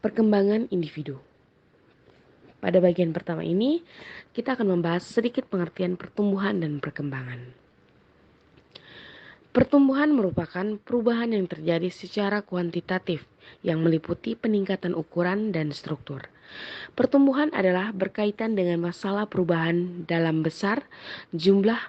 perkembangan individu. Pada bagian pertama ini, kita akan membahas sedikit pengertian pertumbuhan dan perkembangan. Pertumbuhan merupakan perubahan yang terjadi secara kuantitatif yang meliputi peningkatan ukuran dan struktur. Pertumbuhan adalah berkaitan dengan masalah perubahan dalam besar, jumlah,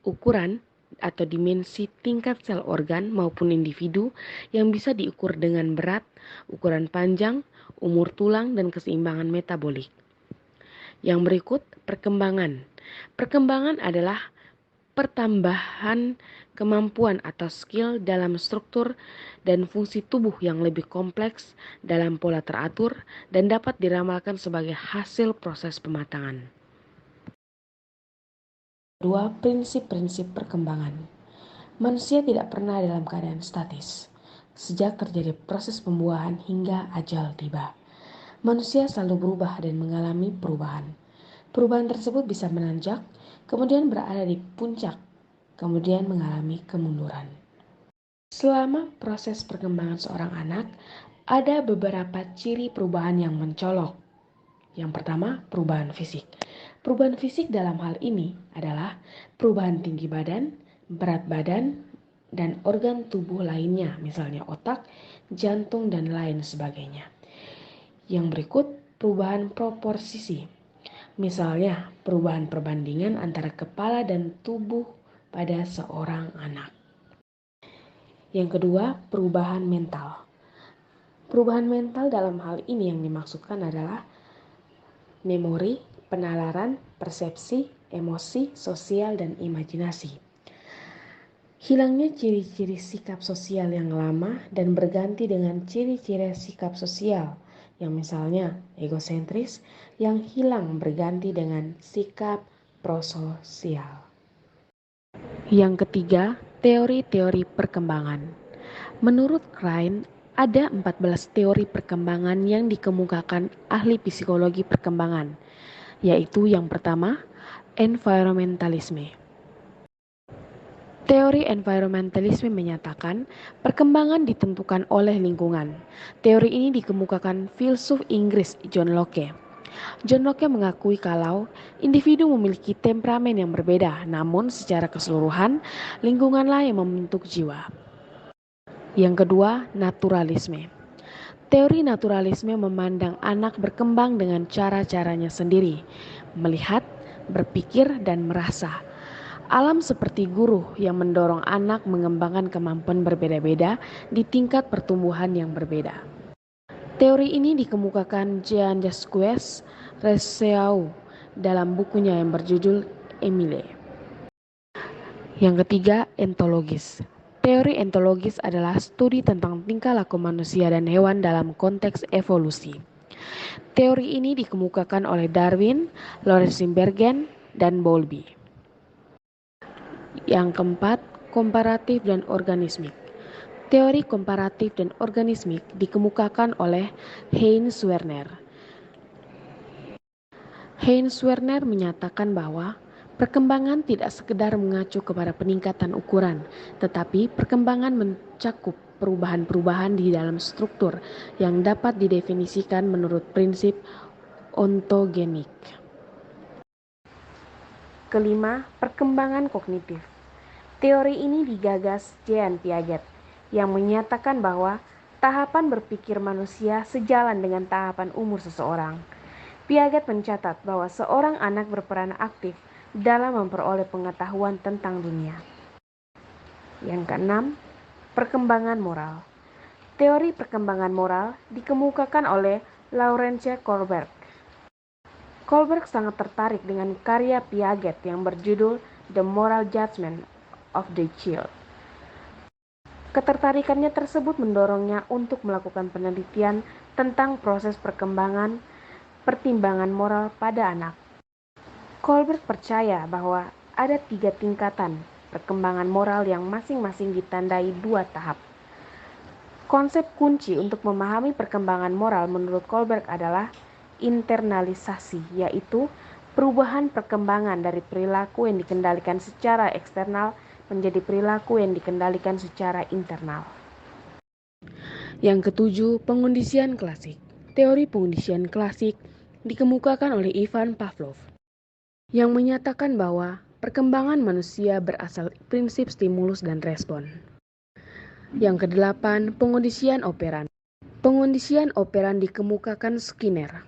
ukuran, atau dimensi tingkat sel organ maupun individu yang bisa diukur dengan berat, ukuran panjang, umur tulang, dan keseimbangan metabolik. Yang berikut, perkembangan. Perkembangan adalah pertambahan kemampuan atau skill dalam struktur dan fungsi tubuh yang lebih kompleks dalam pola teratur dan dapat diramalkan sebagai hasil proses pematangan. Dua prinsip-prinsip perkembangan. Manusia tidak pernah dalam keadaan statis. Sejak terjadi proses pembuahan hingga ajal tiba, manusia selalu berubah dan mengalami perubahan. Perubahan tersebut bisa menanjak, kemudian berada di puncak, kemudian mengalami kemunduran. Selama proses perkembangan seorang anak, ada beberapa ciri perubahan yang mencolok. Yang pertama, perubahan fisik. Perubahan fisik dalam hal ini adalah perubahan tinggi badan, berat badan, dan organ tubuh lainnya, misalnya otak, jantung, dan lain sebagainya. Yang berikut, perubahan proporsi. Misalnya, perubahan perbandingan antara kepala dan tubuh pada seorang anak. Yang kedua, perubahan mental. Perubahan mental dalam hal ini yang dimaksudkan adalah memori, penalaran, persepsi, emosi, sosial, dan imajinasi. Hilangnya ciri-ciri sikap sosial yang lama dan berganti dengan ciri-ciri sikap sosial yang misalnya egosentris yang hilang berganti dengan sikap prososial. Yang ketiga, teori-teori perkembangan. Menurut Klein, ada 14 teori perkembangan yang dikemukakan ahli psikologi perkembangan, yaitu yang pertama, environmentalisme. Teori environmentalisme menyatakan perkembangan ditentukan oleh lingkungan. Teori ini dikemukakan filsuf Inggris John Locke. John Locke mengakui kalau individu memiliki temperamen yang berbeda, namun secara keseluruhan lingkunganlah yang membentuk jiwa. Yang kedua, naturalisme. Teori naturalisme memandang anak berkembang dengan cara-caranya sendiri, melihat, berpikir, dan merasa. Alam seperti guru yang mendorong anak mengembangkan kemampuan berbeda-beda di tingkat pertumbuhan yang berbeda. Teori ini dikemukakan Jean-Jacques Rousseau dalam bukunya yang berjudul Emile. Yang ketiga, ontologis. Teori ontologis adalah studi tentang tingkah laku manusia dan hewan dalam konteks evolusi. Teori ini dikemukakan oleh Darwin, Lorenzenbergen, dan Bowlby. Yang keempat, komparatif dan organismik. Teori komparatif dan organismik dikemukakan oleh Heinz Werner. Heinz Werner menyatakan bahwa perkembangan tidak sekedar mengacu kepada peningkatan ukuran, tetapi perkembangan mencakup perubahan-perubahan di dalam struktur yang dapat didefinisikan menurut prinsip ontogenik. Kelima, perkembangan kognitif. Teori ini digagas Jean Piaget yang menyatakan bahwa tahapan berpikir manusia sejalan dengan tahapan umur seseorang. Piaget mencatat bahwa seorang anak berperan aktif dalam memperoleh pengetahuan tentang dunia. Yang keenam, perkembangan moral. Teori perkembangan moral dikemukakan oleh Laurence Kohlberg. Kohlberg sangat tertarik dengan karya Piaget yang berjudul The Moral Judgment of the Child. Ketertarikannya tersebut mendorongnya untuk melakukan penelitian tentang proses perkembangan pertimbangan moral pada anak. Kohlberg percaya bahwa ada 3 tingkatan perkembangan moral yang masing-masing ditandai 2 tahap. Konsep kunci untuk memahami perkembangan moral menurut Kohlberg adalah internalisasi, yaitu perubahan perkembangan dari perilaku yang dikendalikan secara eksternal menjadi perilaku yang dikendalikan secara internal. Yang ketujuh, pengondisian klasik. teori pengondisian klasik dikemukakan oleh Ivan Pavlov, yang menyatakan bahwa perkembangan manusia berasal prinsip stimulus dan respon. Yang kedelapan, pengondisian operan. Pengondisian operan dikemukakan Skinner.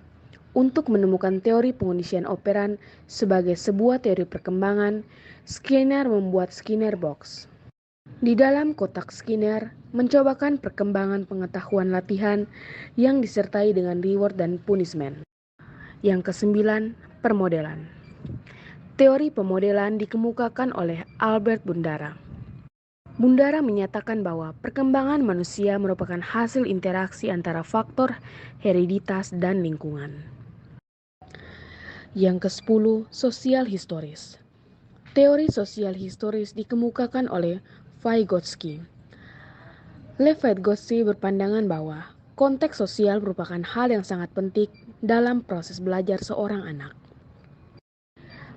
Untuk menemukan teori pengondisian operan sebagai sebuah teori perkembangan, Skinner membuat Skinner Box. Di dalam kotak Skinner, mencobakan perkembangan pengetahuan latihan yang disertai dengan reward dan punishment. Yang kesembilan, permodelan. Teori pemodelan dikemukakan oleh Albert Bundara. Bundara menyatakan bahwa perkembangan manusia merupakan hasil interaksi antara faktor hereditas dan lingkungan. Yang ke-10, sosial historis. Teori sosial historis dikemukakan oleh Vygotsky. Lev Vygotsky berpandangan bahwa konteks sosial merupakan hal yang sangat penting dalam proses belajar seorang anak.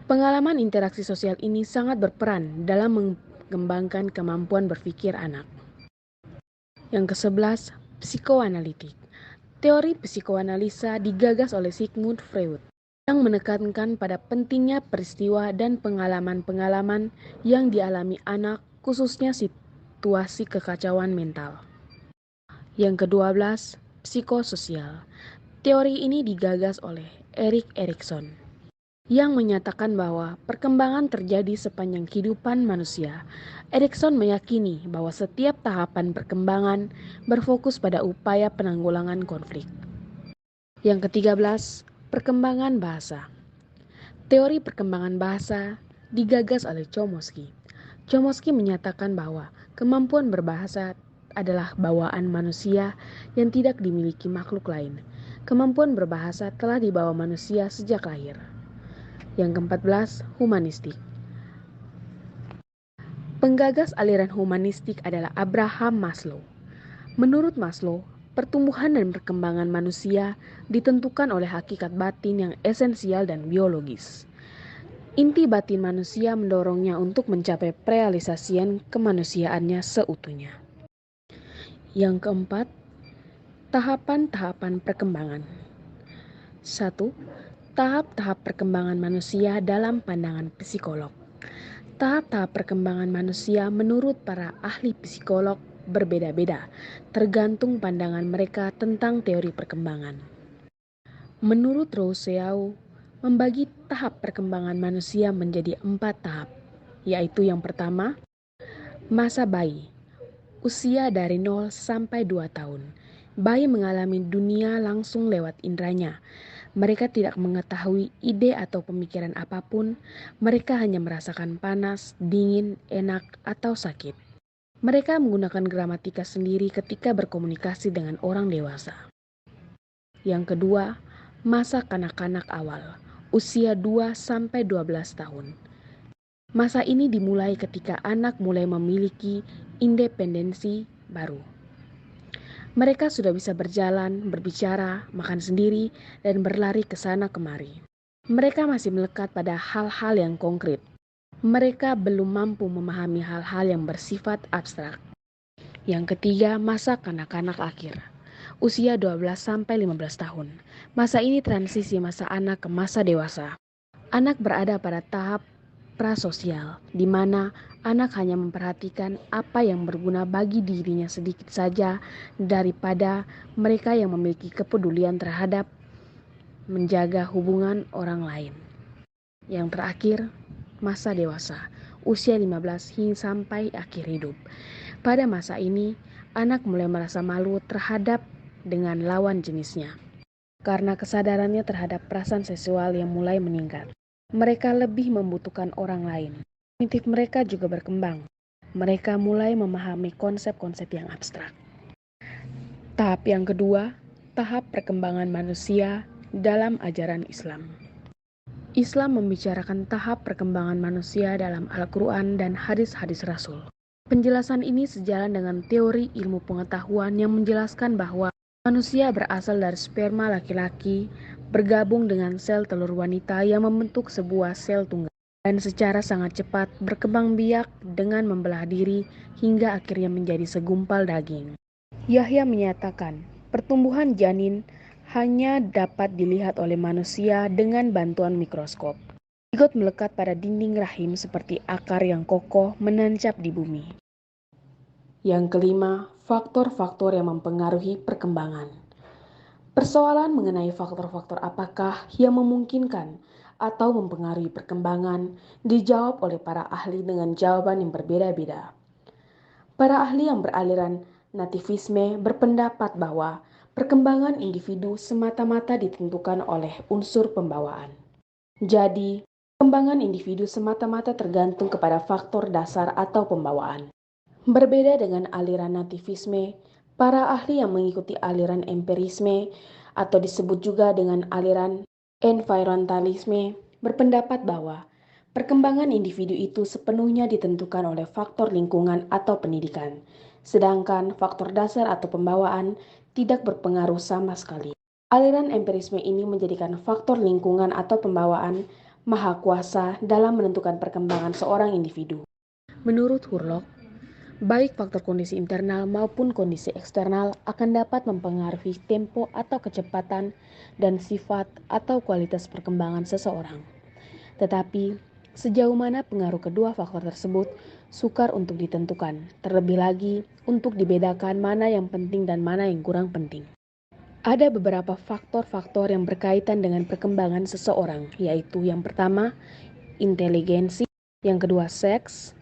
Pengalaman interaksi sosial ini sangat berperan dalam mengembangkan kemampuan berpikir anak. Yang ke-11, psikoanalitik. Teori psikoanalisa digagas oleh Sigmund Freud, yang menekankan pada pentingnya peristiwa dan pengalaman-pengalaman yang dialami anak, khususnya situasi kekacauan mental. Yang ke-12, psikososial. Teori ini digagas oleh Erik Erikson, yang menyatakan bahwa perkembangan terjadi sepanjang kehidupan manusia. Erikson meyakini bahwa setiap tahapan perkembangan berfokus pada upaya penanggulangan konflik. Yang ke-13, perkembangan bahasa. Teori perkembangan bahasa digagas oleh Chomsky. Chomsky menyatakan bahwa kemampuan berbahasa adalah bawaan manusia yang tidak dimiliki makhluk lain. Kemampuan berbahasa telah dibawa manusia sejak lahir. Yang ke-14, humanistik. Penggagas aliran humanistik adalah Abraham Maslow. Menurut Maslow, pertumbuhan dan perkembangan manusia ditentukan oleh hakikat batin yang esensial dan biologis. Inti batin manusia mendorongnya untuk mencapai realisasian kemanusiaannya seutuhnya. Yang keempat, tahapan-tahapan perkembangan. 1. Tahap-tahap perkembangan manusia dalam pandangan psikolog. Tahap-tahap perkembangan manusia menurut para ahli psikolog berbeda-beda, tergantung pandangan mereka tentang teori perkembangan. Menurut Rousseau, membagi tahap perkembangan manusia menjadi 4 tahap, yaitu yang pertama, masa bayi, usia dari 0 sampai 2 tahun. Bayi mengalami dunia langsung lewat indranya. Mereka tidak mengetahui ide atau pemikiran apapun, mereka hanya merasakan panas, dingin, enak, atau sakit. Mereka menggunakan gramatika sendiri ketika berkomunikasi dengan orang dewasa. Yang kedua, masa kanak-kanak awal, usia 2 sampai 12 tahun. Masa ini dimulai ketika anak mulai memiliki independensi baru. Mereka sudah bisa berjalan, berbicara, makan sendiri, dan berlari ke sana kemari. Mereka masih melekat pada hal-hal yang konkret. Mereka belum mampu memahami hal-hal yang bersifat abstrak. Yang ketiga, masa kanak-kanak akhir. Usia 12 sampai 15 tahun. Masa ini transisi masa anak ke masa dewasa. Anak berada pada tahap prasosial, di mana anak hanya memperhatikan apa yang berguna bagi dirinya sedikit saja daripada mereka yang memiliki kepedulian terhadap menjaga hubungan orang lain. Yang terakhir, masa dewasa, usia 15 hingga sampai akhir hidup. Pada masa ini, anak mulai merasa malu terhadap dengan lawan jenisnya, karena kesadarannya terhadap perasaan seksual yang mulai meningkat. Mereka lebih membutuhkan orang lain. Kognitif mereka juga berkembang. Mereka mulai memahami konsep-konsep yang abstrak. Tahap yang kedua, tahap perkembangan manusia dalam ajaran Islam. Islam membicarakan tahap perkembangan manusia dalam Al-Quran dan hadis-hadis Rasul. Penjelasan ini sejalan dengan teori ilmu pengetahuan yang menjelaskan bahwa manusia berasal dari sperma laki-laki bergabung dengan sel telur wanita yang membentuk sebuah sel tunggal, dan secara sangat cepat berkembang biak dengan membelah diri hingga akhirnya menjadi segumpal daging. Yahya menyatakan pertumbuhan janin hanya dapat dilihat oleh manusia dengan bantuan mikroskop. Zigot melekat pada dinding rahim seperti akar yang kokoh menancap di bumi. Yang kelima, faktor-faktor yang mempengaruhi perkembangan. Persoalan mengenai faktor-faktor apakah yang memungkinkan atau mempengaruhi perkembangan dijawab oleh para ahli dengan jawaban yang berbeda-beda. Para ahli yang beraliran nativisme berpendapat bahwa perkembangan individu semata-mata ditentukan oleh unsur pembawaan. Jadi, perkembangan individu semata-mata tergantung kepada faktor dasar atau pembawaan. Berbeda dengan aliran nativisme, para ahli yang mengikuti aliran empirisme atau disebut juga dengan aliran environmentalisme berpendapat bahwa perkembangan individu itu sepenuhnya ditentukan oleh faktor lingkungan atau pendidikan, sedangkan faktor dasar atau pembawaan tidak berpengaruh sama sekali. Aliran empirisme ini menjadikan faktor lingkungan atau pembawaan maha kuasa dalam menentukan perkembangan seorang individu. Menurut Hurlock, baik faktor kondisi internal maupun kondisi eksternal akan dapat mempengaruhi tempo atau kecepatan dan sifat atau kualitas perkembangan seseorang. Tetapi, sejauh mana pengaruh kedua faktor tersebut sukar untuk ditentukan, terlebih lagi untuk dibedakan mana yang penting dan mana yang kurang penting. Ada beberapa faktor-faktor yang berkaitan dengan perkembangan seseorang, yaitu yang pertama, inteligensi, yang kedua, seks,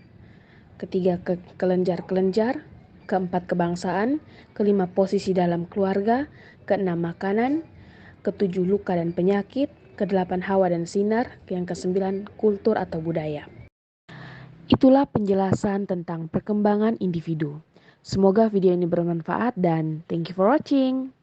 ketiga, kelenjar-kelenjar, keempat, kebangsaan, kelima, posisi dalam keluarga, keenam, makanan, ketujuh, luka dan penyakit, kedelapan, hawa dan sinar, yang kesembilan, kultur atau budaya. Itulah penjelasan tentang perkembangan individu. Semoga video ini bermanfaat dan thank you for watching.